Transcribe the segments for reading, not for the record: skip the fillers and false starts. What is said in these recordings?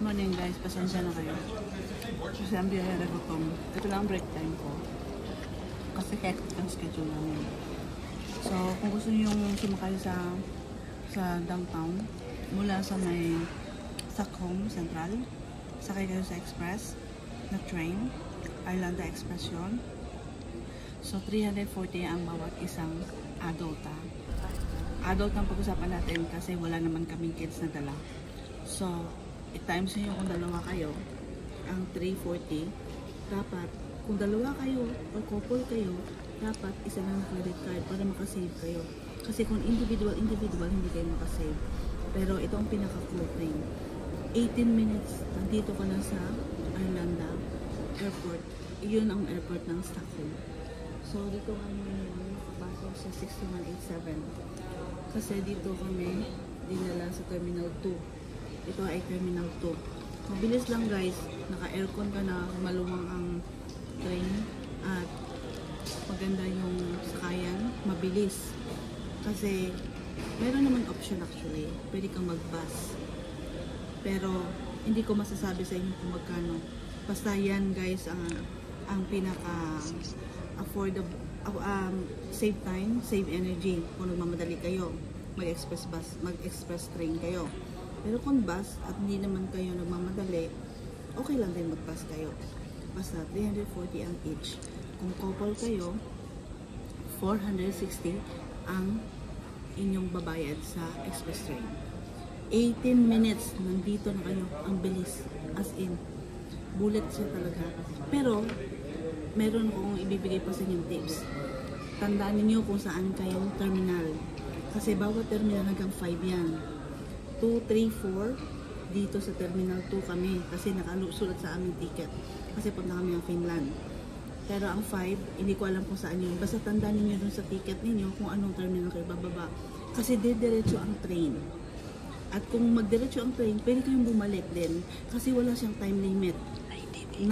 morning guys, pasensya na kayo. Kasi ang biyahera ko to. Ito lang ang break time ko. Kasi hectic ang schedule namin. So, kung gusto niyo yung sumakay sa downtown, mula sa may Stockholm Central, sakay kayo sa express na train, Arlanda Express yun. So, 340 ang bawat isang adult. Adult ang pag-usapan natin kasi wala naman kaming kids na dala. So, i-times nyo kung dalawa kayo, ang 340, dapat, kung dalawa kayo o couple kayo, dapat isa lang credit card para makasave kayo. Kasi kung individual, hindi kayo makasave. Pero ito ang pinaka-cool thing. 18 minutes, nandito ka na sa Arlanda Airport. Iyon ang airport ng Stockholm. So, dito kami ngayon, kapasok sa 6187. Kasi dito kami dinala sa Terminal 2. Ito ay Terminal 2. Mabilis lang guys. Naka-aircon ka na, maluwang ang train. At maganda yung sakayan. Mabilis. Kasi meron naman option actually. Pwede kang mag-bus. Pero hindi ko masasabi sa inyo kung magkano. Basta yan guys ang pinaka-affordable. Save time, save energy kung nagmamadali kayo, mag-express bus, mag-express train kayo. Pero kung bus at hindi naman kayo nagmamadali, okay lang din mag-bus kayo. Basta 340 ang each. Kung couple kayo, 460 ang inyong babayad sa express train. 18 minutes, nandito na kayo. Ang bilis. As in, bullet siya talaga. Pero meron akong ibibigay pa sa inyong tips. Tandaan niyo kung saan kayong terminal. Kasi bawat terminal hanggang 5 yan. 2, 3, 4. Dito sa terminal 2 kami. Kasi nakalusulat sa aming ticket. Kasi punta kami ng Finland. Pero ang 5, hindi ko alam kung saan yun. Basta tandaan niyo dun sa ticket ninyo kung anong terminal kayo bababa. Kasi diretso ang train. At kung magdiretso ang train, pwede kayong bumalik din. Kasi wala siyang time limit. 90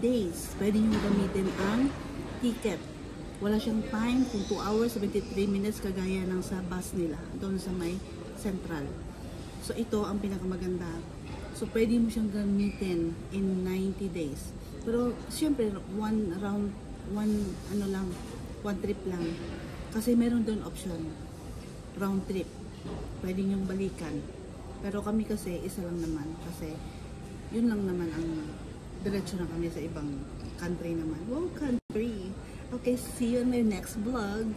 days. Pwede nyo gamitin ang ticket. Wala siyang time kung 2 hours, 73 minutes kagaya ng sa bus nila. Doon sa may central. So ito ang pinakamaganda. So pwede mo siyang gamitin in 90 days. Pero siyempre, one trip lang. Kasi meron doon option. Round trip. Pwede nyong balikan. Pero kami kasi, isa lang naman. Kasi yun lang naman ang diretso na kami sa ibang country naman. Wow, country! Okay, see you in my next vlog.